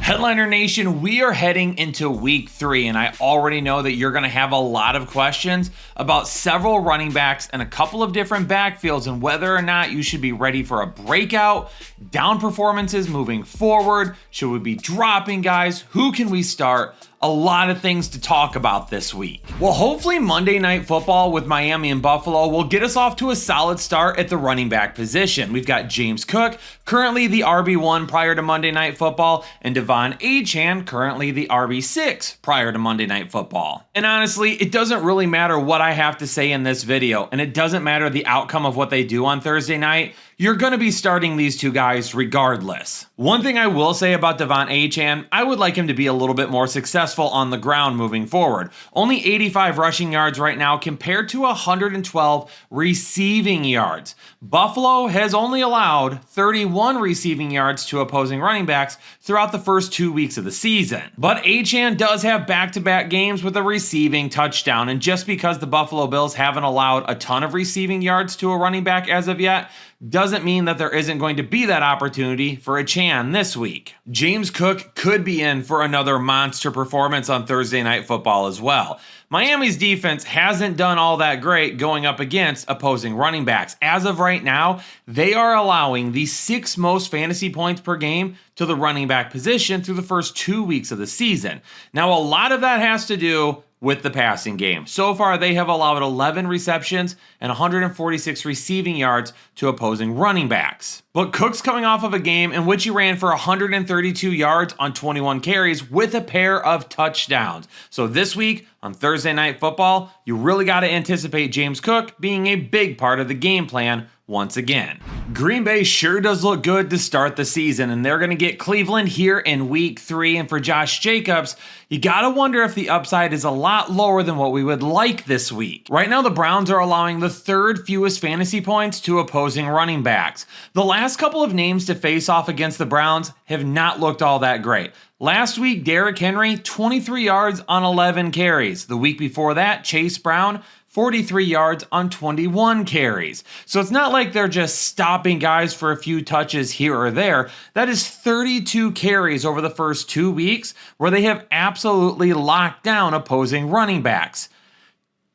Headliner Nation, we are heading into week 3, and I already know that you're going to have a lot of questions about several running backs and a couple of different backfields and whether or not you should be ready for a breakout, down performances moving forward. Should we be dropping guys? Who can we start? A lot of things to talk about this week. Well, hopefully Monday Night Football with Miami and Buffalo will get us off to a solid start at the running back position. We've got James Cook, currently the RB1 prior to Monday Night Football, and De'Von Achane, currently the RB6 prior to Monday Night Football. And honestly, it doesn't really matter what I have to say in this video, and it doesn't matter the outcome of what they do on Thursday night. You're going to be starting these two guys regardless. One thing I will say about De'Von Achane, I would like him to be a little bit more successful on the ground moving forward. Only 85 rushing yards right now compared to 112 receiving yards. Buffalo has only allowed 31 receiving yards to opposing running backs throughout the first 2 weeks of the season. But Achane does have back-to-back games with a receiving touchdown, and just because the Buffalo Bills haven't allowed a ton of receiving yards to a running back as of yet, doesn't mean that there isn't going to be that opportunity for Achane this week. James Cook could be in for another monster performance on Thursday Night Football as well. Miami's defense hasn't done all that great going up against opposing running backs. As of right now, they are allowing the 6th most fantasy points per game to the running back position through the first 2 weeks of the season. Now, a lot of that has to do with the passing game. So far, they have allowed 11 receptions and 146 receiving yards to opposing running backs. But Cook's coming off of a game in which he ran for 132 yards on 21 carries with a pair of touchdowns. So this week, on Thursday Night Football, you really got to anticipate James Cook being a big part of the game plan once again. Green Bay sure does look good to start the season, and they're going to get Cleveland here in week 3. And for Josh Jacobs, you got to wonder if the upside is a lot lower than what we would like this week. Right now, the Browns are allowing the 3rd fewest fantasy points to opposing running backs. The last couple of names to face off against the Browns have not looked all that great. Last week, Derrick Henry, 23 yards on 11 carries. The week before that, Chase Brown, 43 yards on 21 carries. So it's not like they're just stopping guys for a few touches here or there. That is 32 carries over the first 2 weeks where they have absolutely locked down opposing running backs.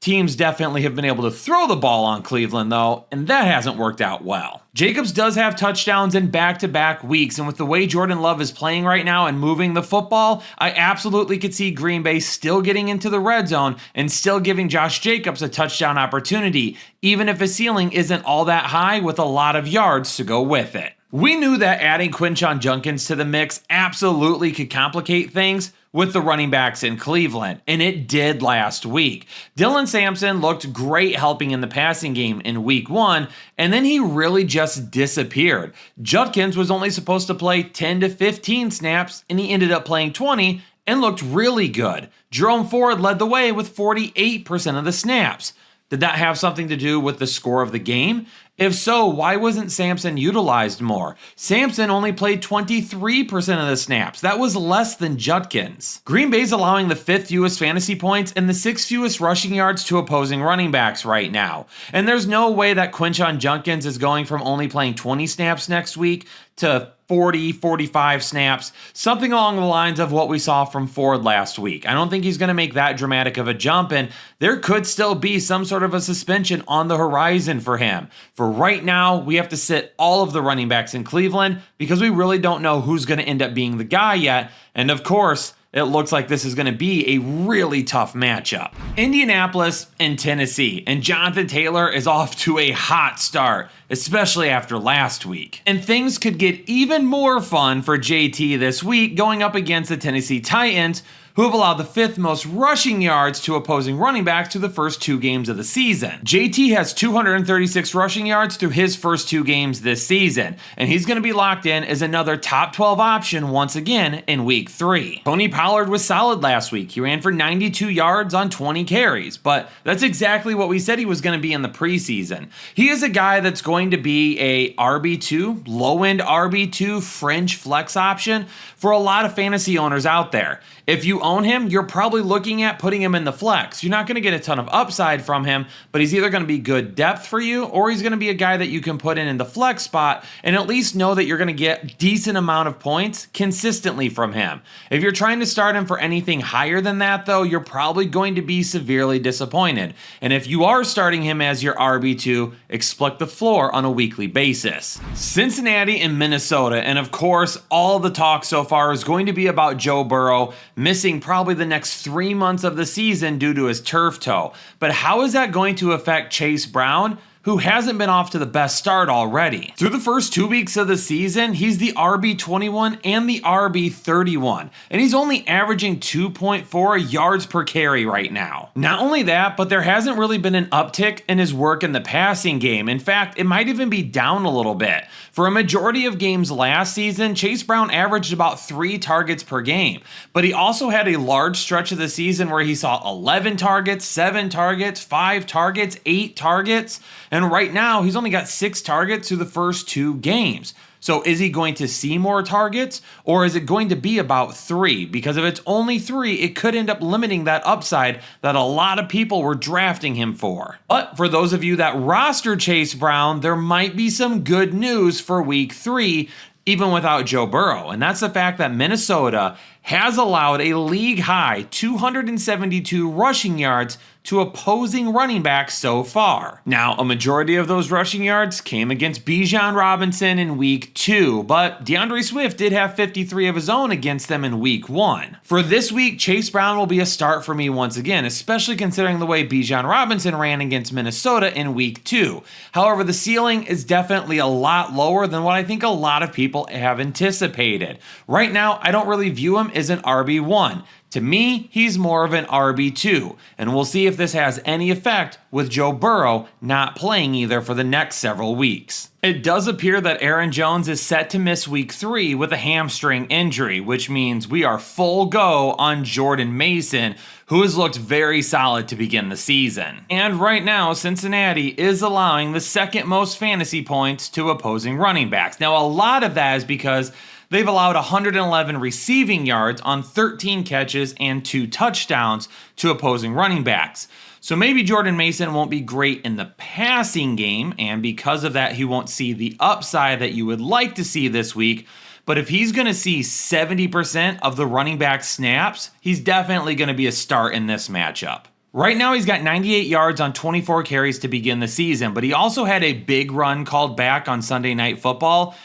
Teams definitely have been able to throw the ball on Cleveland, though, and that hasn't worked out well. Jacobs does have touchdowns in back-to-back weeks, and with the way Jordan Love is playing right now and moving the football, I absolutely could see Green Bay still getting into the red zone and still giving Josh Jacobs a touchdown opportunity, even if his ceiling isn't all that high with a lot of yards to go with it. We knew that adding Quinshon Judkins to the mix absolutely could complicate things with the running backs in Cleveland, and it did last week. Dylan Sampson looked great helping in the passing game in week 1, and then he really just disappeared. Judkins was only supposed to play 10 to 15 snaps, and he ended up playing 20 and looked really good. Jerome Ford led the way with 48% of the snaps. Did that have something to do with the score of the game? If so, why wasn't Sampson utilized more? Sampson only played 23% of the snaps. That was less than Judkins. Green Bay's allowing the 5th fewest fantasy points and the 6th fewest rushing yards to opposing running backs right now. And there's no way that Quinshon Judkins is going from only playing 20 snaps next week to 40, 45 snaps, something along the lines of what we saw from Ford last week. I don't think he's going to make that dramatic of a jump, and there could still be some sort of a suspension on the horizon for him. For right now, we have to sit all of the running backs in Cleveland because we really don't know who's going to end up being the guy yet, and of course, it looks like this is going to be a really tough matchup. Indianapolis and Tennessee, and Jonathan Taylor is off to a hot start, especially after last week. And things could get even more fun for JT this week going up against the Tennessee Titans, who have allowed the 5th most rushing yards to opposing running backs through the first 2 games of the season. JT has 236 rushing yards through his first 2 games this season, and he's going to be locked in as another top 12 option once again in week 3. Tony Pollard was solid last week. He ran for 92 yards on 20 carries, but that's exactly what we said he was going to be in the preseason. He is a guy that's going to be a RB2, low-end RB2 fringe flex option for a lot of fantasy owners out there. If you own him, you're probably looking at putting him in the flex. You're not going to get a ton of upside from him, but he's either going to be good depth for you, or he's going to be a guy that you can put in the flex spot and at least know that you're going to get decent amount of points consistently from him. If you're trying to start him for anything higher than that, though, you're probably going to be severely disappointed. And if you are starting him as your RB2, expect the floor on a weekly basis. Cincinnati and Minnesota, and of course, all the talk so far is going to be about Joe Burrow missing probably the next 3 months of the season due to his turf toe. But how is that going to affect Chase Brown, who hasn't been off to the best start already? Through the first 2 weeks of the season, he's the RB21 and the RB31, and he's only averaging 2.4 yards per carry right now. Not only that, but there hasn't really been an uptick in his work in the passing game. In fact, it might even be down a little bit. For a majority of games last season, Chase Brown averaged about 3 targets per game, but he also had a large stretch of the season where he saw 11 targets, 7 targets, 5 targets, 8 targets, and right now he's only got 6 targets through the first 2 games. So is he going to see more targets, or is it going to be about 3? Because if it's only 3, it could end up limiting that upside that a lot of people were drafting him for. But for those of you that roster Chase Brown, there might be some good news for week 3, even without Joe Burrow. And that's the fact that Minnesota has allowed a league-high 272 rushing yards to opposing running backs so far. Now, a majority of those rushing yards came against Bijan Robinson in week 2, but DeAndre Swift did have 53 of his own against them in week 1. For this week, Chase Brown will be a start for me once again, especially considering the way Bijan Robinson ran against Minnesota in week 2. However, the ceiling is definitely a lot lower than what I think a lot of people have anticipated. Right now, I don't really view him as an RB1. To me, he's more of an RB2, and we'll see if this has any effect with Joe Burrow not playing either for the next several weeks. It does appear that Aaron Jones is set to miss week 3 with a hamstring injury, which means we are full go on Jordan Mason, who has looked very solid to begin the season. And right now, Cincinnati is allowing the second most fantasy points to opposing running backs. Now, a lot of that is because they've allowed 111 receiving yards on 13 catches and 2 touchdowns to opposing running backs. So maybe Jordan Mason won't be great in the passing game, and because of that, he won't see the upside that you would like to see this week. But if he's going to see 70% of the running back snaps, he's definitely going to be a start in this matchup. Right now, he's got 98 yards on 24 carries to begin the season, but he also had a big run called back on Sunday Night Football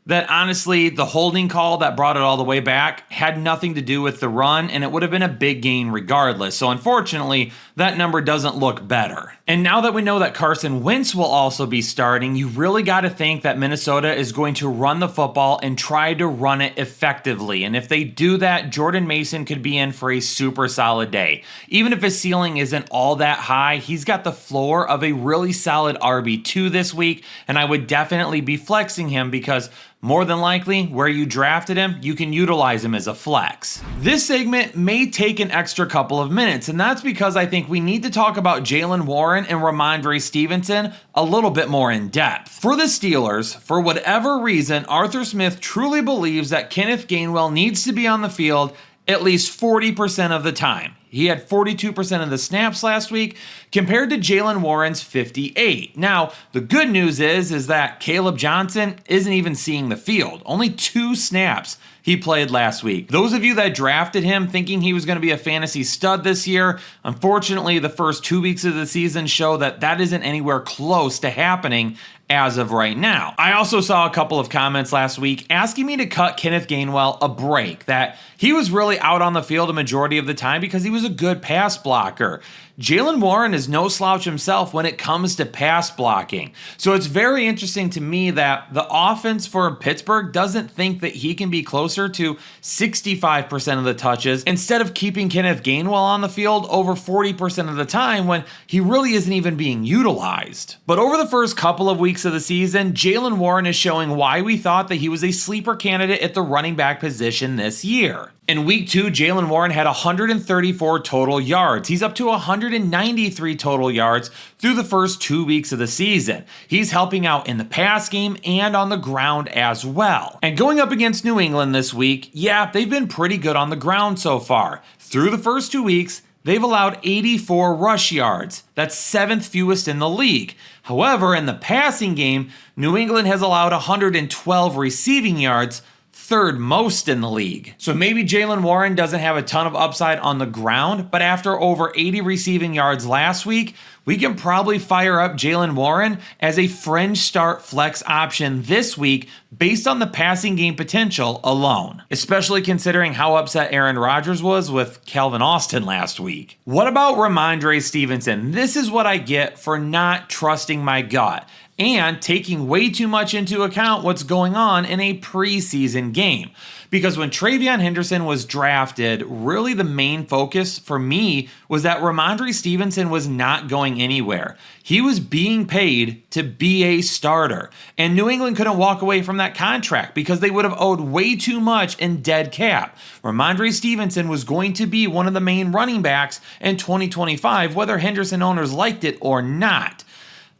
that honestly, the holding call that brought it all the way back had nothing to do with the run, and it would have been a big gain regardless. So unfortunately, that number doesn't look better. And now that we know that Carson Wentz will also be starting, you really got to think that Minnesota is going to run the football and try to run it effectively. And if they do that, Jordan Mason could be in for a super solid day. Even if his ceiling isn't all that high, he's got the floor of a really solid RB2 this week, and I would definitely be flexing him because more than likely, where you drafted him, you can utilize him as a flex. This segment may take an extra couple of minutes, and that's because I think we need to talk about Jaylen Warren and Ramondre Stevenson a little bit more in depth. For the Steelers, for whatever reason, Arthur Smith truly believes that Kenneth Gainwell needs to be on the field at least 40% of the time. He had 42% of the snaps last week compared to Jaylen Warren's 58. Now, the good news is that Caleb Johnson isn't even seeing the field. Only 2 snaps he played last week. Those of you that drafted him thinking he was going to be a fantasy stud this year, unfortunately, the first 2 weeks of the season show that that isn't anywhere close to happening as of right now. I also saw a couple of comments last week asking me to cut Kenneth Gainwell a break, that he was really out on the field a majority of the time because he was a good pass blocker. Jaylen Warren is no slouch himself when it comes to pass blocking. So it's very interesting to me that the offense for Pittsburgh doesn't think that he can be closer to 65% of the touches instead of keeping Kenneth Gainwell on the field over 40% of the time when he really isn't even being utilized. But over the first couple of weeks of the season, Jaylen Warren is showing why we thought that he was a sleeper candidate at the running back position this year. In week 2, Jaylen Warren had 134 total yards. He's up to 193 total yards through the first 2 weeks of the season. He's helping out in the pass game and on the ground as well. And going up against New England this week, yeah, they've been pretty good on the ground so far. Through the first 2 weeks, they've allowed 84 rush yards. That's 7th fewest in the league. However, in the passing game, New England has allowed 112 receiving yards, 3rd most in the league. So maybe Jaylen Warren doesn't have a ton of upside on the ground, but after over 80 receiving yards last week, we can probably fire up Jaylen Warren as a fringe start flex option this week based on the passing game potential alone, especially considering how upset Aaron Rodgers was with Calvin Austin last week. What about Rhamondre Stevenson? This is what I get for not trusting my gut and taking way too much into account what's going on in a preseason game. Because when TreVeyon Henderson was drafted, really the main focus for me was that Rhamondre Stevenson was not going anywhere. He was being paid to be a starter. And New England couldn't walk away from that contract because they would have owed way too much in dead cap. Rhamondre Stevenson was going to be one of the main running backs in 2025, whether Henderson owners liked it or not.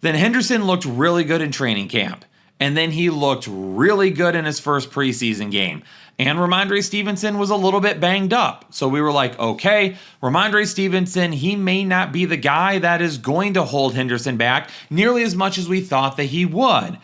Then Henderson looked really good in training camp. And then he looked really good in his first preseason game. And Rhamondre Stevenson was a little bit banged up. So we were like, okay, Rhamondre Stevenson, he may not be the guy that is going to hold Henderson back nearly as much as we thought that he would.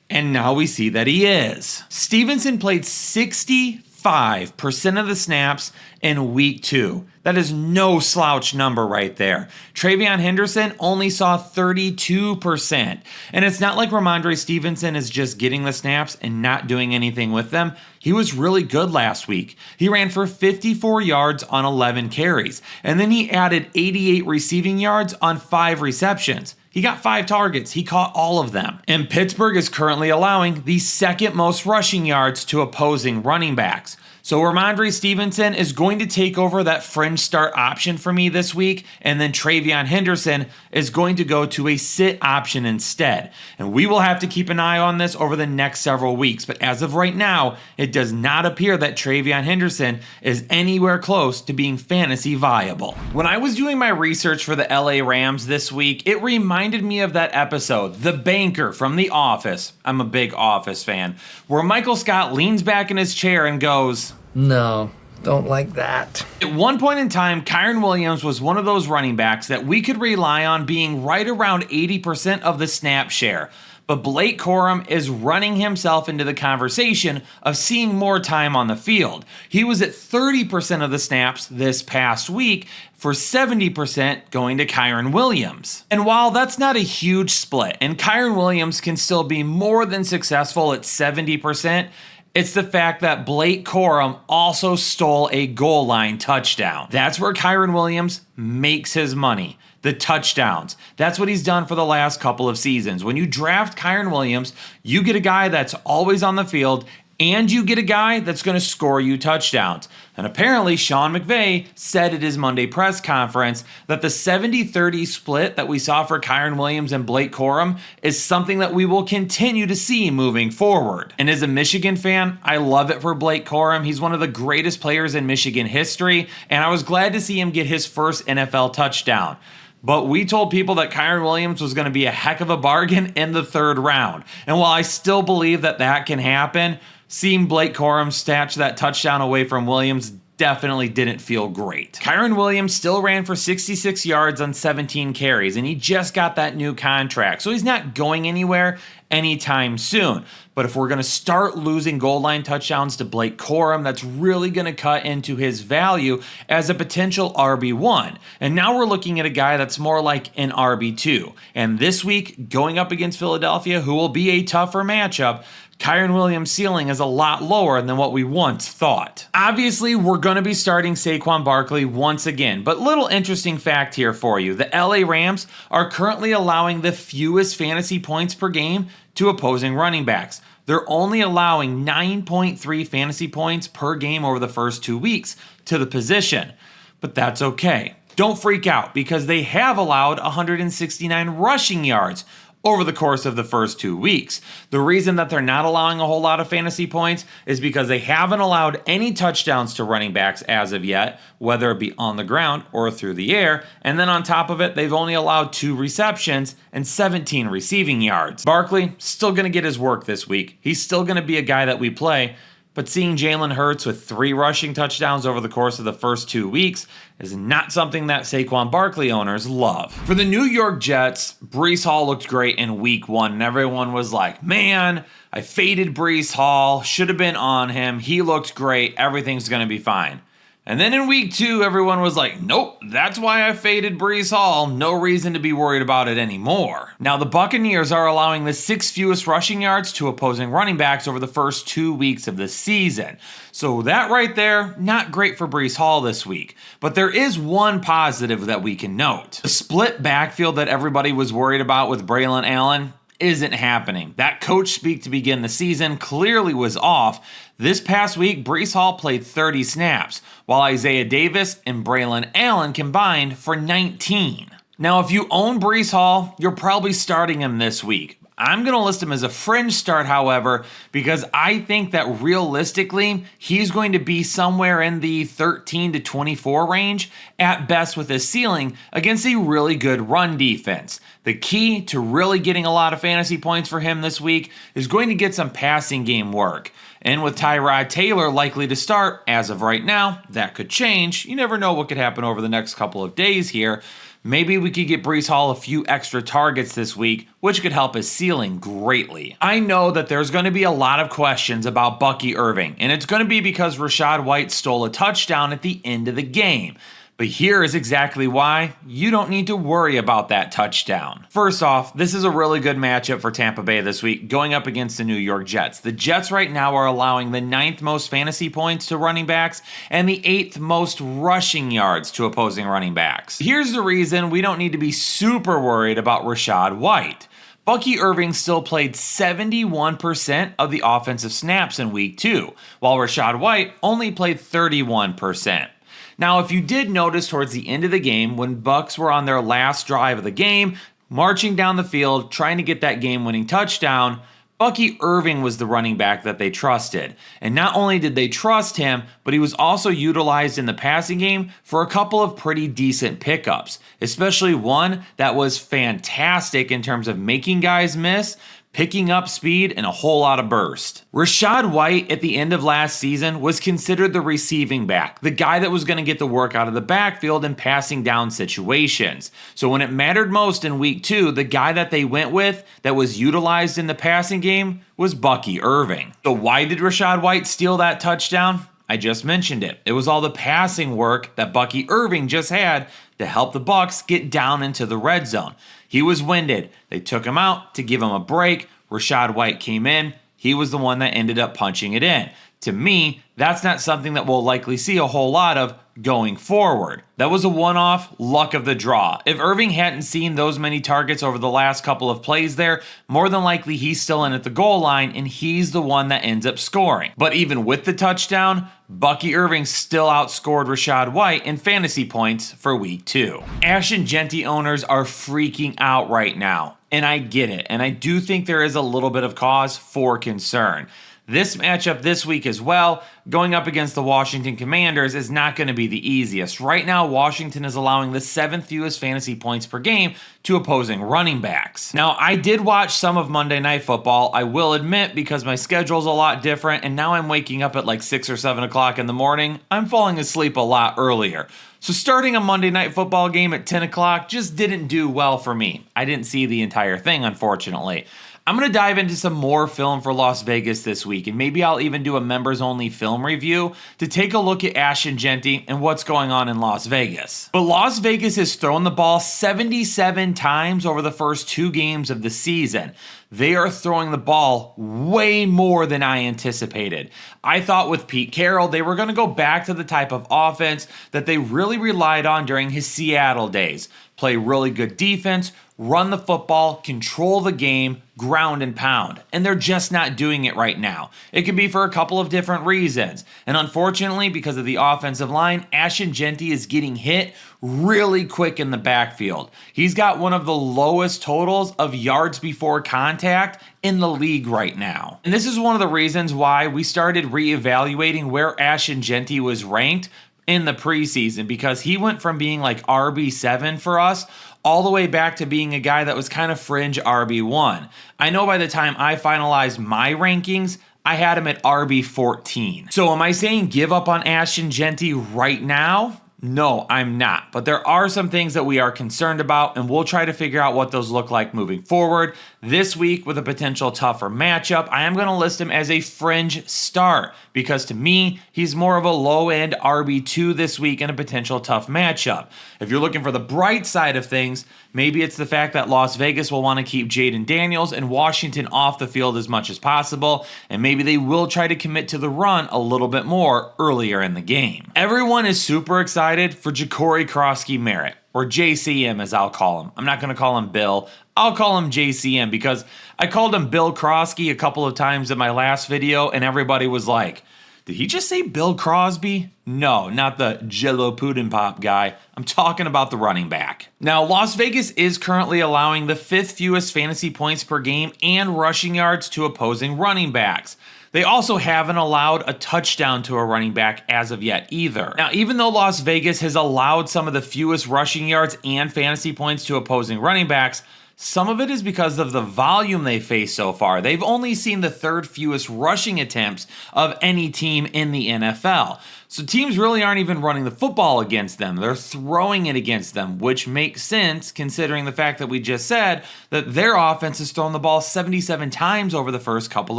And now we see that he is. Stevenson played 65% of the snaps in week 2. That is no slouch number right there. TreVeyon Henderson only saw 32%. And it's not like Rhamondre Stevenson is just getting the snaps and not doing anything with them. He was really good last week. He ran for 54 yards on 11 carries. And then he added 88 receiving yards on 5 receptions. He got 5 targets. He caught all of them. And Pittsburgh is currently allowing the 2nd most rushing yards to opposing running backs. So Rhamondre Stevenson is going to take over that fringe start option for me this week, and then TreVeyon Henderson is going to go to a sit option instead. And we will have to keep an eye on this over the next several weeks, but as of right now, it does not appear that TreVeyon Henderson is anywhere close to being fantasy viable. When I was doing my research for the LA Rams this week, it reminded me of that episode, The Banker from The Office. I'm a big Office fan, where Michael Scott leans back in his chair and goes, "No, don't like that." At one point in time, Kyren Williams was one of those running backs that we could rely on being right around 80% of the snap share. But Blake Corum is running himself into the conversation of seeing more time on the field. He was at 30% of the snaps this past week, for 70% going to Kyren Williams. And while that's not a huge split, and Kyren Williams can still be more than successful at 70%, it's the fact that Blake Corum also stole a goal line touchdown. That's where Kyren Williams makes his money. The touchdowns. That's what he's done for the last couple of seasons. When you draft Kyren Williams, you get a guy that's always on the field, and you get a guy that's going to score you touchdowns. And apparently, Sean McVay said at his Monday press conference that the 70-30 split that we saw for Kyren Williams and Blake Corum is something that we will continue to see moving forward. And as a Michigan fan, I love it for Blake Corum. He's one of the greatest players in Michigan history, and I was glad to see him get his first NFL touchdown. But we told people that Kyren Williams was going to be a heck of a bargain in the 3rd round. And while I still believe that that can happen, seeing Blake Corum snatch that touchdown away from Williams definitely didn't feel great. Kyren Williams still ran for 66 yards on 17 carries, and he just got that new contract, so he's not going anywhere anytime soon. But if we're going to start losing goal line touchdowns to Blake Corum, that's really going to cut into his value as a potential RB1. And now we're looking at a guy that's more like an RB2. And this week, going up against Philadelphia, who will be a tougher matchup, Kyren Williams' ceiling is a lot lower than what we once thought. Obviously, we're going to be starting Saquon Barkley once again, but little interesting fact here for you. The LA Rams are currently allowing the fewest fantasy points per game to opposing running backs. They're only allowing 9.3 fantasy points per game over the first 2 weeks to the position, but that's okay. Don't freak out because they have allowed 169 rushing yards over the course of the first 2 weeks. The reason that they're not allowing a whole lot of fantasy points is because they haven't allowed any touchdowns to running backs as of yet, whether it be on the ground or through the air. And then on top of it, they've only allowed 2 receptions and 17 receiving yards. Barkley, still going to get his work this week. He's still going to be a guy that we play. But seeing Jalen Hurts with 3 rushing touchdowns over the course of the first 2 weeks is not something that Saquon Barkley owners love. For the New York Jets, Breece Hall looked great in week 1, and everyone was like, man, I faded Breece Hall, should have been on him, he looked great, everything's going to be fine. And then in week 2, everyone was like, nope, that's why I faded Breece Hall. No reason to be worried about it anymore. Now, the Buccaneers are allowing the 6th fewest rushing yards to opposing running backs over the first 2 weeks of the season. So that right there, not great for Breece Hall this week. But there is one positive that we can note. The split backfield that everybody was worried about with Braylon Allen isn't happening. That coach speak to begin the season clearly was off. This past week, Breece Hall played 30 snaps, while Isaiah Davis and Braylon Allen combined for 19. Now, if you own Breece Hall, you're probably starting him this week. I'm going to list him as a fringe start, however, because I think that realistically, he's going to be somewhere in the 13 to 24 range at best with his ceiling against a really good run defense. The key to really getting a lot of fantasy points for him this week is going to get some passing game work. And with Tyrod Taylor likely to start as of right now, that could change. You never know what could happen over the next couple of days here. Maybe we could get Breece Hall a few extra targets this week, which could help his ceiling greatly. I know that there's going to be a lot of questions about Bucky Irving, and it's going to be because Rachaad White stole a touchdown at the end of the game. But here is exactly why you don't need to worry about that touchdown. First off, this is a really good matchup for Tampa Bay this week, going up against the New York Jets. The Jets right now are allowing the 9th most fantasy points to running backs and the 8th most rushing yards to opposing running backs. Here's the reason we don't need to be super worried about Rachaad White. Bucky Irving still played 71% of the offensive snaps in week 2, while Rachaad White only played 31%. Now, if you did notice towards the end of the game, when Bucs were on their last drive of the game, marching down the field, trying to get that game-winning touchdown, Bucky Irving was the running back that they trusted. And not only did they trust him, but he was also utilized in the passing game for a couple of pretty decent pickups, especially one that was fantastic in terms of making guys miss, picking up speed, and a whole lot of burst. Rachaad White at the end of last season was considered the receiving back, the guy that was going to get the work out of the backfield in passing down situations. So when it mattered most in week 2, the guy that they went with that was utilized in the passing game was Bucky Irving. So why did Rachaad White steal that touchdown? I just mentioned it. It was all the passing work that Bucky Irving just had to help the Bucs get down into the red zone. He was winded. They took him out to give him a break. Rachaad White came in. He was the one that ended up punching it in. To me, that's not something that we'll likely see a whole lot of going forward. That was a one-off, luck of the draw. If Irving hadn't seen those many targets over the last couple of plays there, more than likely he's still in at the goal line and he's the one that ends up scoring. But even with the touchdown, Bucky Irving still outscored Rachaad White in fantasy points for week 2. Ashton Jeanty owners are freaking out right now, and I get it, and I do think there is a little bit of cause for concern. This matchup this week as well, going up against the Washington Commanders, is not going to be the easiest. Right now, Washington is allowing the 7th fewest fantasy points per game to opposing running backs. Now, I did watch some of Monday Night Football, I will admit, because my schedule's a lot different, and now I'm waking up at like 6 or 7 o'clock in the morning. I'm falling asleep a lot earlier. So starting a Monday Night Football game at 10 o'clock just didn't do well for me. I didn't see the entire thing, unfortunately. I'm going to dive into some more film for Las Vegas this week, and maybe I'll even do a members-only film review to take a look at Ashton Jeanty and what's going on in Las Vegas. But Las Vegas has thrown the ball 77 times over the first 2 games of the season. They are throwing the ball way more than I anticipated. I thought with Pete Carroll, they were going to go back to the type of offense that they really relied on during his Seattle days. Play really good defense, run the football, control the game, ground and pound. And they're just not doing it right now. It could be for a couple of different reasons. And unfortunately, because of the offensive line, Ashton Jeanty is getting hit really quick in the backfield. He's got one of the lowest totals of yards before contact in the league right now. And this is one of the reasons why we started reevaluating where Ashton Jeanty was ranked in the preseason, because he went from being like RB7 for us all the way back to being a guy that was kind of fringe RB1. I know by the time I finalized my rankings, I had him at RB14. So am I saying give up on Ashton Jeanty right now? No, I'm not. But there are some things that we are concerned about, and we'll try to figure out what those look like moving forward. This week, with a potential tougher matchup, I am going to list him as a fringe start, because to me, he's more of a low-end RB2 this week in a potential tough matchup. If you're looking for the bright side of things, maybe it's the fact that Las Vegas will want to keep Jayden Daniels and Washington off the field as much as possible, and maybe they will try to commit to the run a little bit more earlier in the game. Everyone is super excited for Ja'Cory Krosky-Merritt, or JCM as I'll call him. I'm not going to call him Bill. I'll call him JCM because I called him Bill Crosky a couple of times in my last video, and everybody was like, did he just say Bill Crosby? No, not the Jello Pudding Pop guy. I'm talking about the running back. Now, Las Vegas is currently allowing the 5th fewest fantasy points per game and rushing yards to opposing running backs. They also haven't allowed a touchdown to a running back as of yet either. Now, even though Las Vegas has allowed some of the fewest rushing yards and fantasy points to opposing running backs, some of it is because of the volume they face so far. They've only seen the 3rd fewest rushing attempts of any team in the NFL. So teams really aren't even running the football against them. They're throwing it against them, which makes sense considering the fact that we just said that their offense has thrown the ball 77 times over the first couple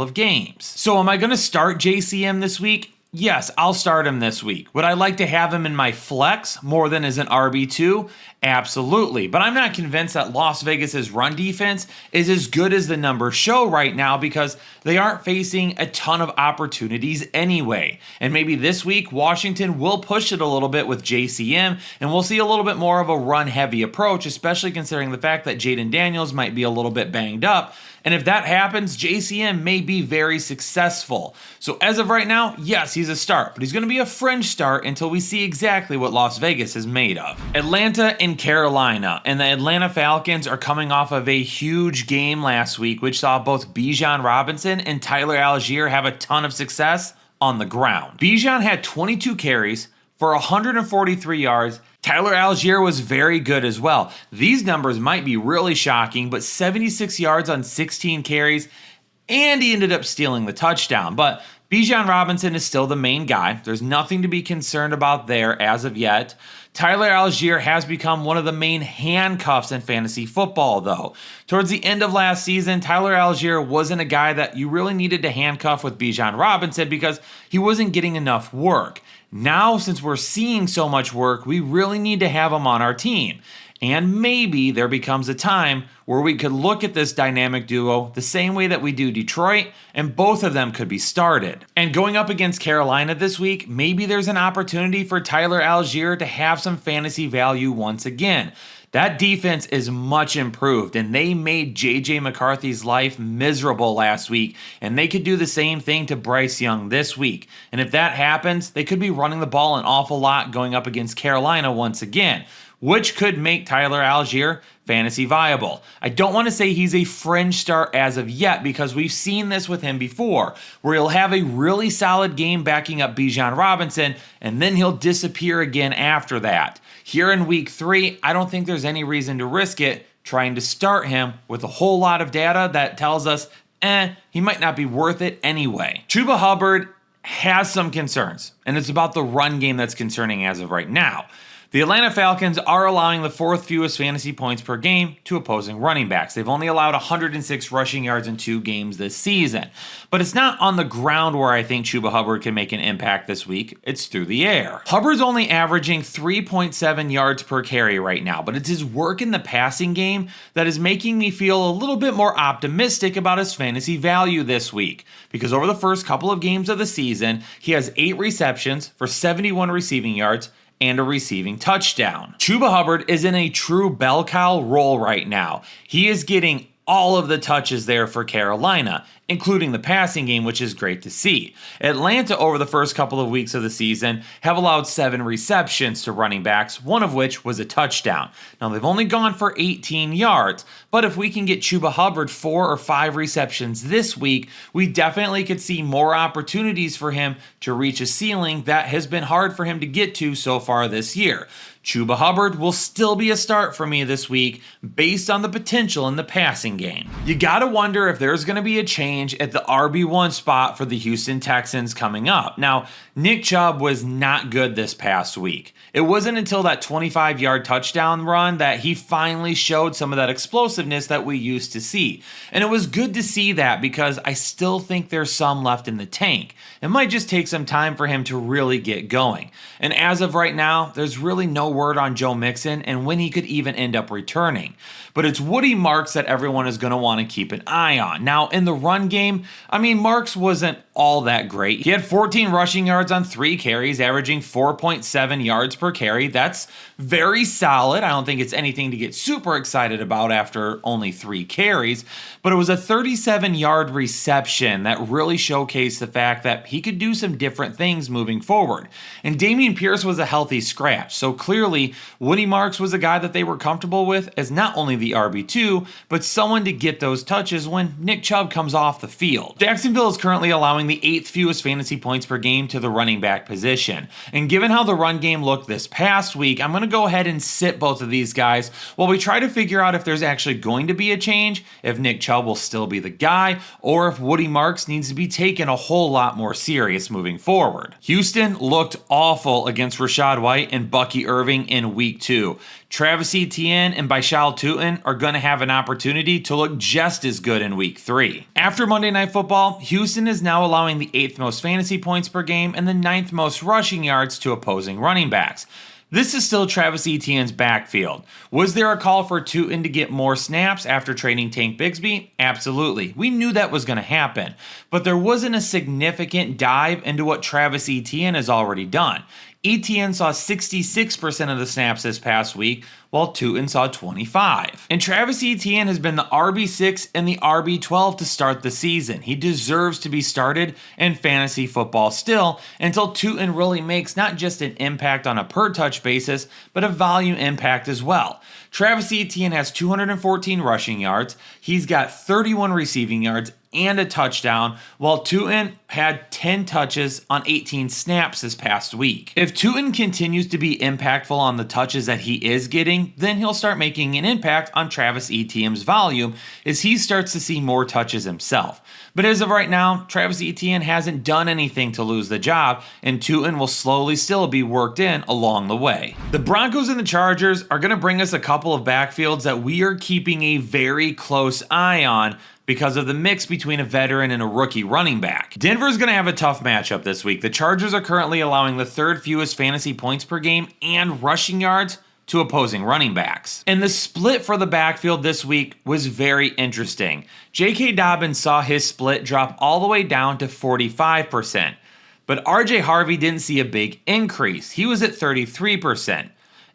of games. So am I going to start JCM this week? Yes, I'll start him this week. Would I like to have him in my flex more than as an RB2? Absolutely. But I'm not convinced that Las Vegas's run defense is as good as the numbers show right now because they aren't facing a ton of opportunities anyway. And maybe this week, Washington will push it a little bit with JCM, and we'll see a little bit more of a run-heavy approach, especially considering the fact that Jayden Daniels might be a little bit banged up. And if that happens, JCM may be very successful. So as of right now, yes, he's a start, but he's going to be a fringe start until we see exactly what Las Vegas is made of. Atlanta and Carolina, and the Atlanta Falcons are coming off of a huge game last week, which saw both Bijan Robinson and Tyler Algier have a ton of success on the ground. Bijan had 22 carries for 143 yards. Tyler Algier was very good as well. These numbers might be really shocking, but 76 yards on 16 carries, and he ended up stealing the touchdown. But Bijan Robinson is still the main guy. There's nothing to be concerned about there as of yet. Tyler Algier has become one of the main handcuffs in fantasy football, though. Towards the end of last season, Tyler Algier wasn't a guy that you really needed to handcuff with Bijan Robinson because he wasn't getting enough work. Now, since we're seeing so much work, we really need to have him on our team. And maybe there becomes a time where we could look at this dynamic duo the same way that we do Detroit, and both of them could be started. And going up against Carolina this week, maybe there's an opportunity for Tyler Algier to have some fantasy value once again. That defense is much improved, and they made J.J. McCarthy's life miserable last week, and they could do the same thing to Bryce Young this week. And if that happens, they could be running the ball an awful lot going up against Carolina once again, which could make Tyler Algier fantasy viable. I don't want to say he's a fringe start as of yet because we've seen this with him before, where he'll have a really solid game backing up Bijan Robinson, and then he'll disappear again after that. Here in week 3, I don't think there's any reason to risk it trying to start him with a whole lot of data that tells us, he might not be worth it anyway. Chuba Hubbard has some concerns, and it's about the run game that's concerning as of right now. The Atlanta Falcons are allowing the 4th fewest fantasy points per game to opposing running backs. They've only allowed 106 rushing yards in 2 games this season. But it's not on the ground where I think Chuba Hubbard can make an impact this week. It's through the air. Hubbard's only averaging 3.7 yards per carry right now, but it's his work in the passing game that is making me feel a little bit more optimistic about his fantasy value this week. Because over the first couple of games of the season, he has 8 receptions for 71 receiving yards, and a receiving touchdown. Chuba Hubbard is in a true bell cow role right now. He is getting all of the touches there for Carolina. including the passing game, which is great to see. Atlanta, over the first couple of weeks of the season, have allowed 7 receptions to running backs, one of which was a touchdown. Now, they've only gone for 18 yards, but if we can get Chuba Hubbard 4 or 5 receptions this week, we definitely could see more opportunities for him to reach a ceiling that has been hard for him to get to so far this year. Chuba Hubbard will still be a start for me this week based on the potential in the passing game. You gotta wonder if there's gonna be a change at the RB1 spot for the Houston Texans coming up. Now, Nick Chubb was not good this past week. It wasn't until that 25-yard touchdown run that he finally showed some of that explosiveness that we used to see. And it was good to see that because I still think there's some left in the tank. It might just take some time for him to really get going. And as of right now, there's really no word on Joe Mixon and when he could even end up returning. But it's Woody Marks that everyone is going to want to keep an eye on. Now, in the run game, Marks wasn't all that great. He had 14 rushing yards on 3 carries, averaging 4.7 yards per carry. That's very solid. I don't think it's anything to get super excited about after only 3 carries, but it was a 37-yard reception that really showcased the fact that he could do some different things moving forward. And Dameon Pierce was a healthy scratch, so clearly Woody Marks was a guy that they were comfortable with as not only the RB2, but someone to get those touches when Nick Chubb comes off the field. Jacksonville is currently allowing the 8th fewest fantasy points per game to the running back position. And given how the run game looked this past week, I'm going to go ahead and sit both of these guys while we try to figure out if there's actually going to be a change, if Nick Chubb will still be the guy, or if Woody Marks needs to be taken a whole lot more serious moving forward. Houston looked awful against Rachaad White and Bucky Irving in week 2. Travis Etienne and Baishal Tutin are going to have an opportunity to look just as good in week 3. After Monday Night Football, Houston is now allowing the 8th most fantasy points per game and the 9th most rushing yards to opposing running backs. This is still Travis Etienne's backfield. Was there a call for Tutin to get more snaps after trading Tank Bigsby? Absolutely. We knew that was going to happen. But there wasn't a significant dive into what Travis Etienne has already done. Etienne saw 66% of the snaps this past week, while Tutin saw 25. And Travis Etienne has been the RB6 and the RB12 to start the season. He deserves to be started in fantasy football still until Tutin really makes not just an impact on a per touch basis, but a volume impact as well. Travis Etienne has 214 rushing yards. He's got 31 receiving yards and a touchdown, while Tutin had 10 touches on 18 snaps this past week. If Tutin continues to be impactful on the touches that he is getting, then he'll start making an impact on Travis Etienne's volume as he starts to see more touches himself. But as of right now, Travis Etienne hasn't done anything to lose the job, and Tutin will slowly still be worked in along the way. The Broncos and the Chargers are going to bring us a couple of backfields that we are keeping a very close eye on because of the mix between a veteran and a rookie running back. Denver's going to have a tough matchup this week. The Chargers are currently allowing the 3rd fewest fantasy points per game and rushing yards to opposing running backs. And the split for the backfield this week was very interesting. J.K. Dobbins saw his split drop all the way down to 45%, but R.J. Harvey didn't see a big increase. He was at 33%.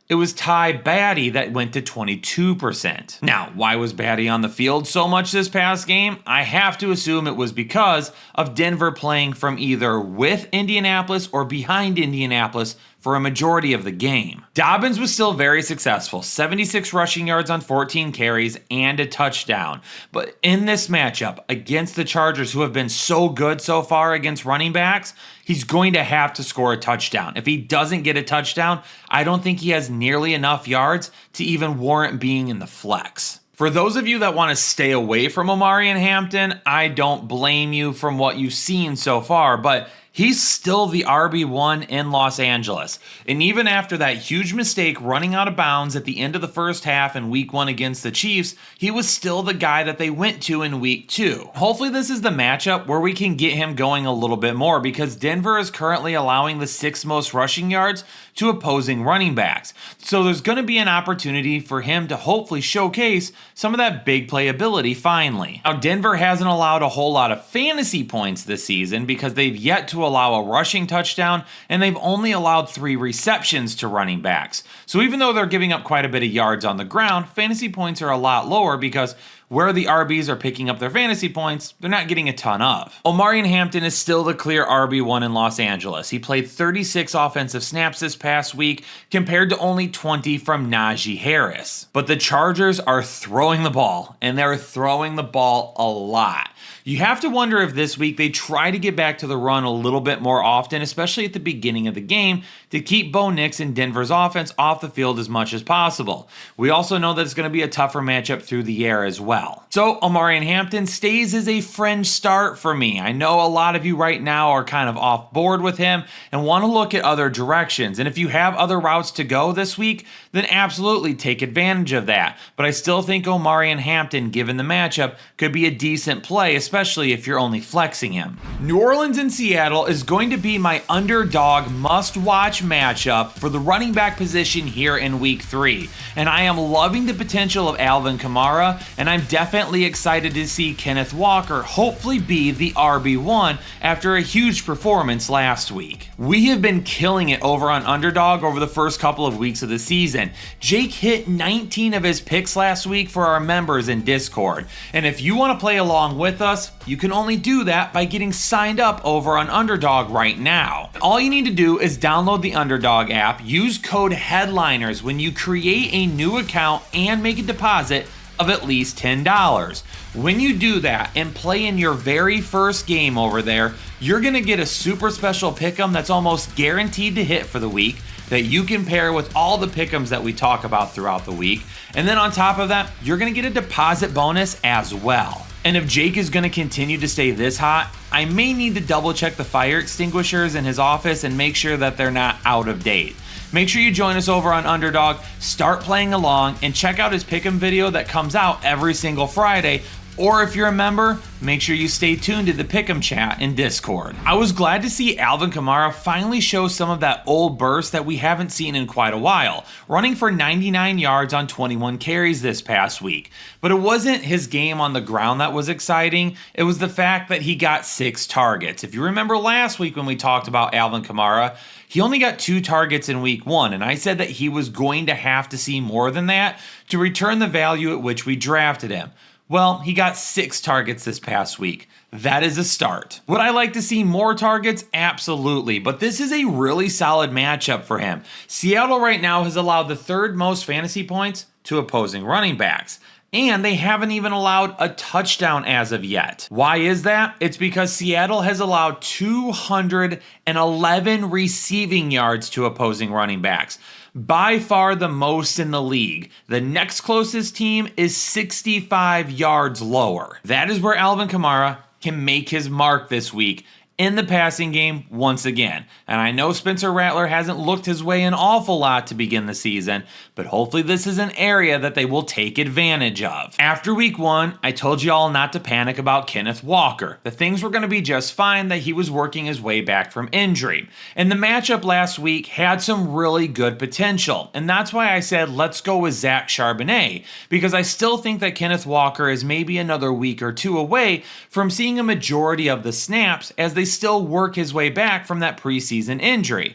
It was Ty Batty that went to 22%. Now, why was Batty on the field so much this past game? I have to assume it was because of Denver playing from either with Indianapolis or behind Indianapolis for a majority of the game. Dobbins was still very successful, 76 rushing yards on 14 carries and a touchdown. But in this matchup against the Chargers, who have been so good so far against running backs, he's going to have to score a touchdown. If he doesn't get a touchdown, I don't think he has nearly enough yards to even warrant being in the flex. For those of you that want to stay away from Omarion Hampton, I don't blame you from what you've seen so far, but he's still the RB1 in Los Angeles. And even after that huge mistake running out of bounds at the end of the first half in week 1 against the Chiefs, he was still the guy that they went to in week 2. Hopefully this is the matchup where we can get him going a little bit more because Denver is currently allowing the 6th most rushing yards to opposing running backs. So there's going to be an opportunity for him to hopefully showcase some of that big playability finally. Now, Denver hasn't allowed a whole lot of fantasy points this season because they've yet to allow a rushing touchdown and they've only allowed 3 receptions to running backs. So even though they're giving up quite a bit of yards on the ground, fantasy points are a lot lower because where the RBs are picking up their fantasy points, they're not getting a ton of. Omarion Hampton is still the clear RB1 in Los Angeles. He played 36 offensive snaps this past week compared to only 20 from Najee Harris. But the Chargers are throwing the ball, and they're throwing the ball a lot. You have to wonder if this week they try to get back to the run a little bit more often, especially at the beginning of the game, to keep Bo Nix and Denver's offense off the field as much as possible. We also know that it's going to be a tougher matchup through the air as well. So Omarion Hampton stays as a fringe start for me. I know a lot of you right now are kind of off board with him and want to look at other directions. And if you have other routes to go this week, then absolutely take advantage of that. But I still think Omarion Hampton, given the matchup, could be a decent play, especially if you're only flexing him. New Orleans and Seattle is going to be my underdog must-watch matchup for the running back position here in Week 3. And I am loving the potential of Alvin Kamara, and I'm definitely excited to see Kenneth Walker hopefully be the RB1 after a huge performance last week. We have been killing it over on Underdog over the first couple of weeks of the season. Jake hit 19 of his picks last week for our members in Discord. And if you want to play along with us, you can only do that by getting signed up over on Underdog right now. All you need to do is download the Underdog app, use code HEADLINERS when you create a new account and make a deposit of at least $10. When you do that and play in your very first game over there, you're going to get a super special pick'em that's almost guaranteed to hit for the week that you can pair with all the pick'ems that we talk about throughout the week. And then on top of that, you're going to get a deposit bonus as well. And if Jake is going to continue to stay this hot, I may need to double check the fire extinguishers in his office and make sure that they're not out of date. Make sure you join us over on Underdog, start playing along, and check out his pick'em video that comes out every single Friday. Or if you're a member, make sure you stay tuned to the Pick'em chat in Discord. I was glad to see Alvin Kamara finally show some of that old burst that we haven't seen in quite a while, running for 99 yards on 21 carries this past week. But it wasn't his game on the ground that was exciting, it was the fact that he got 6 targets. If you remember last week when we talked about Alvin Kamara, he only got 2 targets in week 1, and I said that he was going to have to see more than that to return the value at which we drafted him. Well, he got 6 targets this past week. That is a start. Would I like to see more targets? Absolutely, but this is a really solid matchup for him. Seattle right now has allowed the 3rd most fantasy points to opposing running backs. And they haven't even allowed a touchdown as of yet. Why is that? It's because Seattle has allowed 211 receiving yards to opposing running backs. By far the most in the league. The next closest team is 65 yards lower. That is where Alvin Kamara can make his mark this week in the passing game once again. And I know Spencer Rattler hasn't looked his way an awful lot to begin the season, but hopefully this is an area that they will take advantage of. After week 1, I told y'all not to panic about Kenneth Walker. That things were going to be just fine, that he was working his way back from injury. And the matchup last week had some really good potential. And that's why I said let's go with Zach Charbonnet, because I still think that Kenneth Walker is maybe another week or 2 away from seeing a majority of the snaps as they still work his way back from that preseason injury.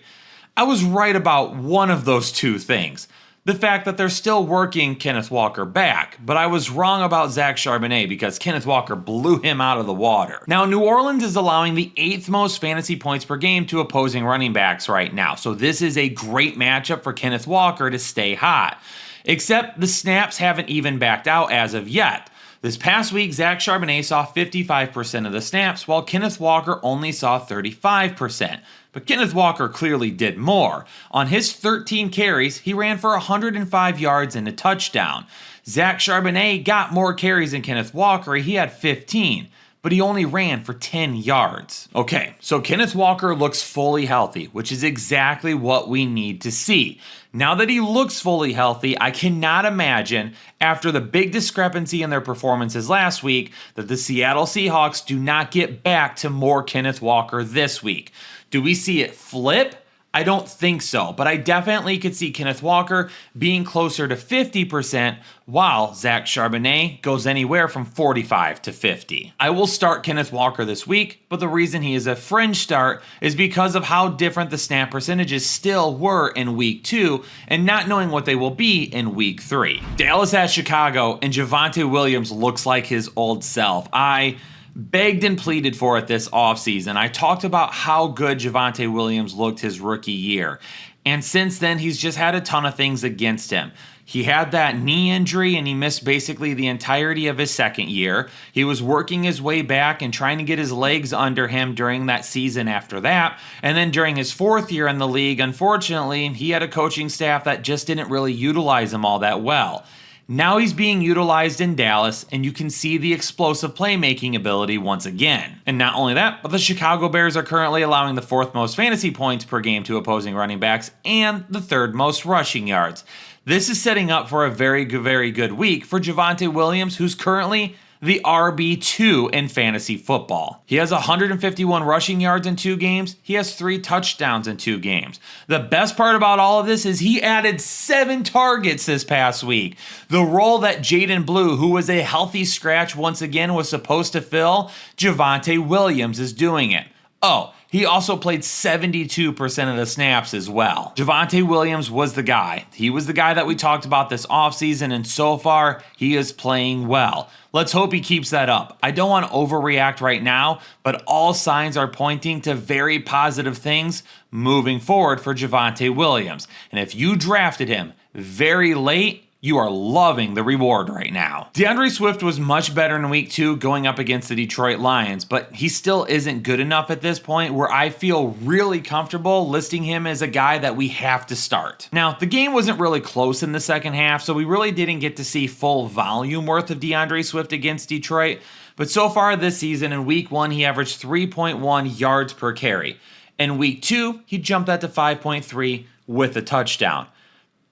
I was right about one of those 2 things. The fact that they're still working Kenneth Walker back, but I was wrong about Zach Charbonnet because Kenneth Walker blew him out of the water. Now, New Orleans is allowing the 8th most fantasy points per game to opposing running backs right now, so this is a great matchup for Kenneth Walker to stay hot. Except the snaps haven't even backed out as of yet. This past week, Zach Charbonnet saw 55% of the snaps, while Kenneth Walker only saw 35%. But Kenneth Walker clearly did more. On his 13 carries, he ran for 105 yards and a touchdown. Zach Charbonnet got more carries than Kenneth Walker. He had 15. But he only ran for 10 yards. Okay, so Kenneth Walker looks fully healthy, which is exactly what we need to see. Now that he looks fully healthy, I cannot imagine, after the big discrepancy in their performances last week, that the Seattle Seahawks do not get back to more Kenneth Walker this week. Do we see it flip? I don't think so, but I definitely could see Kenneth Walker being closer to 50%, while Zach Charbonnet goes anywhere from 45 to 50. I will start Kenneth Walker this week, but the reason he is a fringe start is because of how different the snap percentages still were in week 2 and not knowing what they will be in week 3. Dallas at Chicago, and Javonte Williams looks like his old self. I begged and pleaded for it this offseason. I talked about how good Javonte Williams looked his rookie year. And since then, he's just had a ton of things against him. He had that knee injury and he missed basically the entirety of his second year. He was working his way back and trying to get his legs under him during that season after that. And then during his fourth year in the league, unfortunately, he had a coaching staff that just didn't really utilize him all that well. Now he's being utilized in Dallas, and you can see the explosive playmaking ability once again. And not only that, but the Chicago Bears are currently allowing the 4th most fantasy points per game to opposing running backs and the 3rd most rushing yards. This is setting up for a very good week for Javonte Williams, who's currently the RB2 in fantasy football. He has 151 rushing yards in 2 games. He has 3 touchdowns in 2 games. The best part about all of this is he added 7 targets this past week. The role that Jaden Blue, who was a healthy scratch once again, was supposed to fill, Javonte Williams is doing it. Oh, he also played 72% of the snaps as well. Javonte Williams was the guy. He was the guy that we talked about this offseason, and so far, he is playing well. Let's hope he keeps that up. I don't want to overreact right now, but all signs are pointing to very positive things moving forward for Javonte Williams. And if you drafted him very late, you are loving the reward right now. DeAndre Swift was much better in week 2 going up against the Detroit Lions, but he still isn't good enough at this point where I feel really comfortable listing him as a guy that we have to start. Now, the game wasn't really close in the second half, so we really didn't get to see full volume worth of DeAndre Swift against Detroit, but so far this season in week 1, he averaged 3.1 yards per carry. In week 2, he jumped that to 5.3 with a touchdown.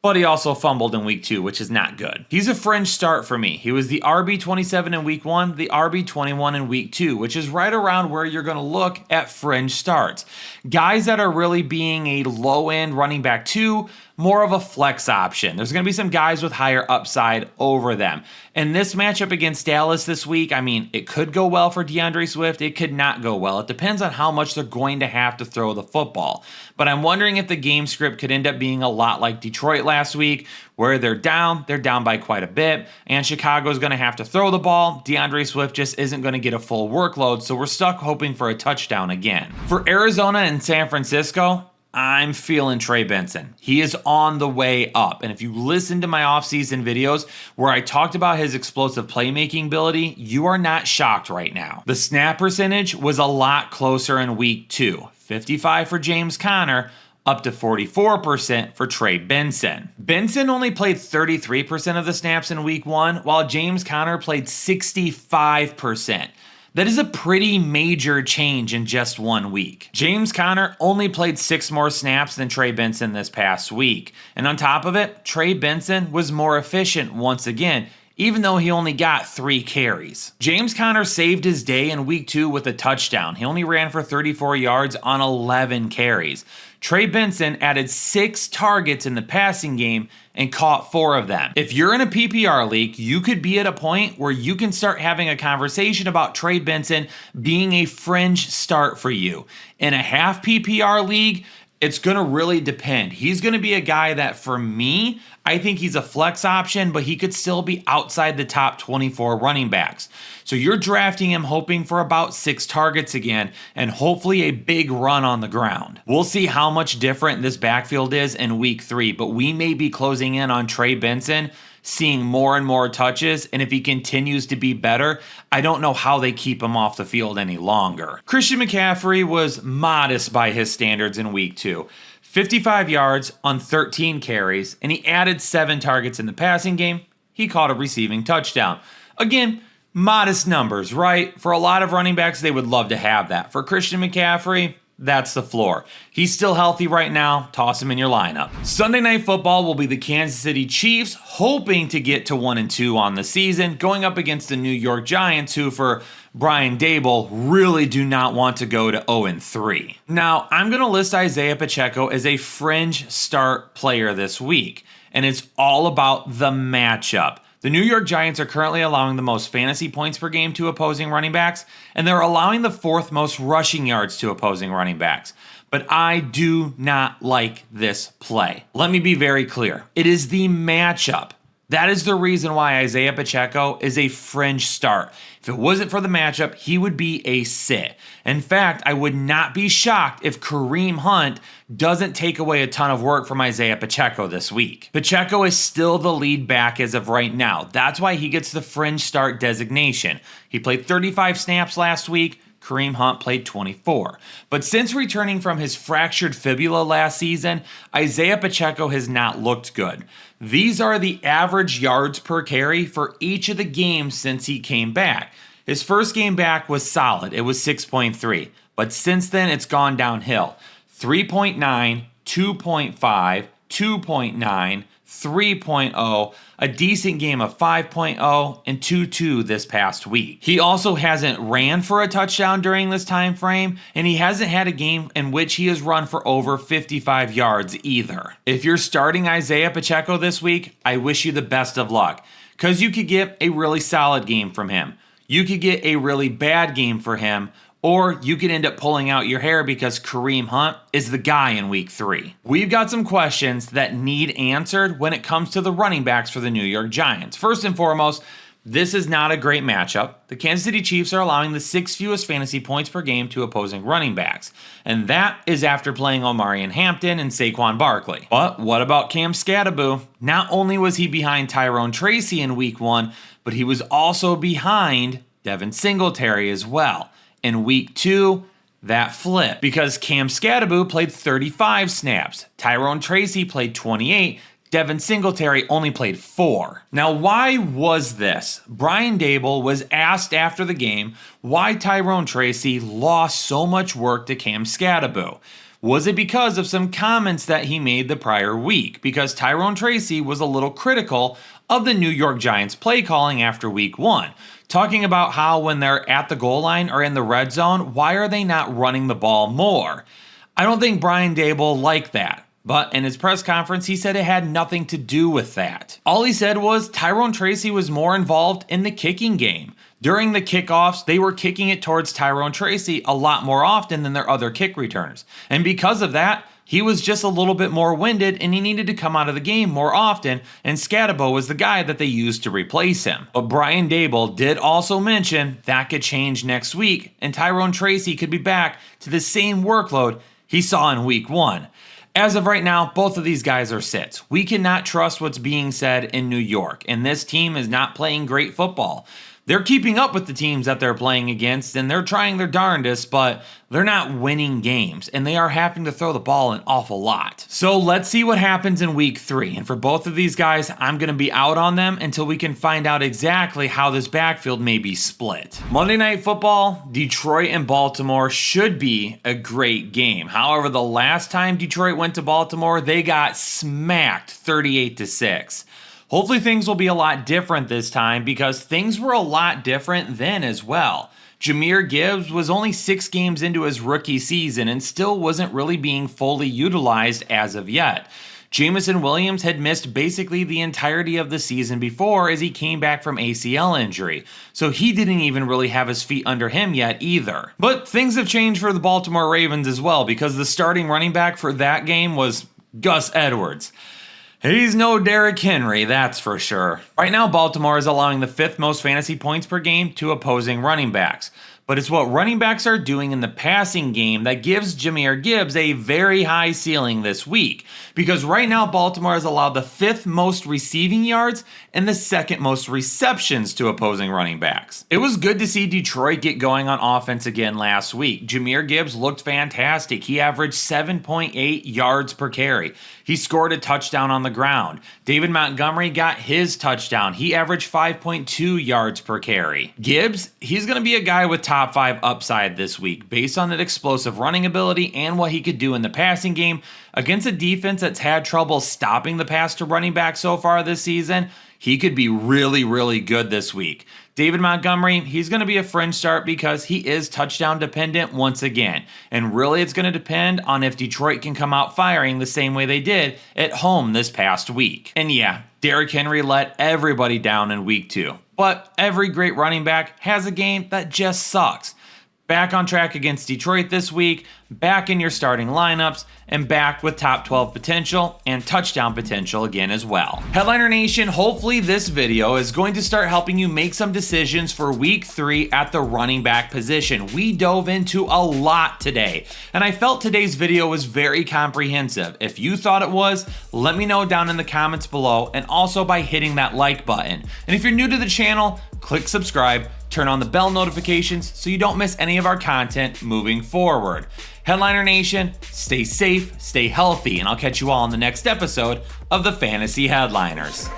But he also fumbled in week 2, which is not good. He's a fringe start for me. He was the RB27 in week 1, the RB21 in week 2, which is right around where you're going to look at fringe starts. Guys that are really being a low-end running back 2, more of a flex option. There's going to be some guys with higher upside over them. And this matchup against Dallas this week, I mean, it could go well for DeAndre Swift. It could not go well. It depends on how much they're going to have to throw the football. But I'm wondering if the game script could end up being a lot like Detroit last week, where they're down by quite a bit, and Chicago's going to have to throw the ball. DeAndre Swift just isn't going to get a full workload, so we're stuck hoping for a touchdown again. For Arizona and San Francisco, I'm feeling Trey Benson. He is on the way up. And if you listen to my offseason videos where I talked about his explosive playmaking ability, you are not shocked right now. The snap percentage was a lot closer in week 2. 55 for James Conner, up to 44% for Trey Benson. Benson only played 33% of the snaps in week 1, while James Conner played 65%. That is a pretty major change in just 1 week. James Conner only played 6 more snaps than Trey Benson this past week. And on top of it, Trey Benson was more efficient once again, even though he only got 3 carries. James Conner saved his day in week 2 with a touchdown. He only ran for 34 yards on 11 carries. Trey Benson added 6 targets in the passing game and caught 4 of them. If you're in a PPR league, you could be at a point where you can start having a conversation about Trey Benson being a fringe start for you. In a half PPR league, it's going to really depend. He's going to be a guy that, for me, I think he's a flex option, but he could still be outside the top 24 running backs. So you're drafting him hoping for about 6 targets again and hopefully a big run on the ground. We'll see how much different this backfield is in week 3, but we may be closing in on Trey Benson, seeing more and more touches, and if he continues to be better, I don't know how they keep him off the field any longer. Christian McCaffrey was modest by his standards in week 2. 55 yards on 13 carries, and he added 7 targets in the passing game. He caught a receiving touchdown. Again, modest numbers, right? For a lot of running backs, they would love to have that. For Christian McCaffrey, that's the floor. He's still healthy right now. Toss him in your lineup. Sunday Night Football will be the Kansas City Chiefs, hoping to get to 1-2 on the season, going up against the New York Giants, who for Brian Daboll really do not want to go to 0-3. Now, I'm going to list Isaiah Pacheco as a fringe start player this week, and it's all about the matchup. The New York Giants are currently allowing the most fantasy points per game to opposing running backs, and they're allowing the fourth most rushing yards to opposing running backs. But I do not like this play. Let me be very clear. It is the matchup. That is the reason why Isaiah Pacheco is a fringe start. If it wasn't for the matchup, he would be a sit. In fact, I would not be shocked if Kareem Hunt doesn't take away a ton of work from Isaiah Pacheco this week. Pacheco is still the lead back as of right now. That's why he gets the fringe start designation. He played 35 snaps last week. Kareem Hunt played 24. But since returning from his fractured fibula last season, Isaiah Pacheco has not looked good. These are the average yards per carry for each of the games since he came back. His first game back was solid. It was 6.3. But since then, it's gone downhill. 3.9, 2.5, 2.9, 3.0, a decent game of 5.0, and 2.2 this past week. He also hasn't ran for a touchdown during this time frame, and he hasn't had a game in which he has run for over 55 yards either. If you're starting Isaiah Pacheco this week, I wish you the best of luck, because you could get a really solid game from him. You could get a really bad game for him, or you could end up pulling out your hair because Kareem Hunt is the guy in week 3. We've got some questions that need answered when it comes to the running backs for the New York Giants. First and foremost, this is not a great matchup. The Kansas City Chiefs are allowing the 6th fewest fantasy points per game to opposing running backs, and that is after playing Omarion Hampton and Saquon Barkley. But what about Cam Skattebo? Not only was he behind Tyrone Tracy in week 1, but he was also behind Devin Singletary as well. In week 2, that flipped because Cam Skattebo played 35 snaps. Tyrone Tracy played 28. Devin Singletary only played 4. Now, why was this? Brian Daboll was asked after the game why Tyrone Tracy lost so much work to Cam Skattebo. Was it because of some comments that he made the prior week? Because Tyrone Tracy was a little critical of the New York Giants play calling after week 1. Talking about how when they're at the goal line or in the red zone, why are they not running the ball more? I don't think Brian Daboll liked that. But in his press conference, he said it had nothing to do with that. All he said was Tyrone Tracy was more involved in the kicking game. During the kickoffs, they were kicking it towards Tyrone Tracy a lot more often than their other kick returners. And because of that, he was just a little bit more winded and he needed to come out of the game more often, and Skattebo was the guy that they used to replace him. But Brian Daboll did also mention that could change next week, and Tyrone Tracy could be back to the same workload he saw in week 1. As of right now, both of these guys are sits. We cannot trust what's being said in New York, and this team is not playing great football. They're keeping up with the teams that they're playing against, and they're trying their darndest, but they're not winning games, and they are having to throw the ball an awful lot. So let's see what happens in week 3. And for both of these guys, I'm going to be out on them until we can find out exactly how this backfield may be split. Monday Night Football, Detroit and Baltimore should be a great game. However, the last time Detroit went to Baltimore, they got smacked 38-6. Hopefully things will be a lot different this time because things were a lot different then as well. Jahmyr Gibbs was only 6 games into his rookie season and still wasn't really being fully utilized as of yet. Jameson Williams had missed basically the entirety of the season before as he came back from ACL injury, so he didn't even really have his feet under him yet either. But things have changed for the Baltimore Ravens as well because the starting running back for that game was Gus Edwards. He's no Derrick Henry, that's for sure. Right now, Baltimore is allowing the 5th most fantasy points per game to opposing running backs. But it's what running backs are doing in the passing game that gives Jahmyr Gibbs a very high ceiling this week. Because right now, Baltimore has allowed the 5th most receiving yards and the 2nd most receptions to opposing running backs. It was good to see Detroit get going on offense again last week. Jahmyr Gibbs looked fantastic. He averaged 7.8 yards per carry. He scored a touchdown on the ground. David Montgomery got his touchdown. He averaged 5.2 yards per carry. Gibbs, he's going to be a guy with top 5 upside this week based on that explosive running ability and what he could do in the passing game against a defense that's had trouble stopping the pass to running back so far this season. He could be really, really good this week. David Montgomery, he's going to be a fringe start because he is touchdown dependent once again. And really it's going to depend on if Detroit can come out firing the same way they did at home this past week. And yeah, Derrick Henry let everybody down in week 2. But every great running back has a game that just sucks. Back on track against Detroit this week, back in your starting lineups, and back with top 12 potential and touchdown potential again as well. Headliner Nation, hopefully this video is going to start helping you make some decisions for week 3 at the running back position. We dove into a lot today, and I felt today's video was very comprehensive. If you thought it was, let me know down in the comments below, and also by hitting that like button. And if you're new to the channel, click subscribe, turn on the bell notifications so you don't miss any of our content moving forward. Headliner Nation, stay safe, stay healthy, and I'll catch you all in the next episode of the Fantasy Headliners.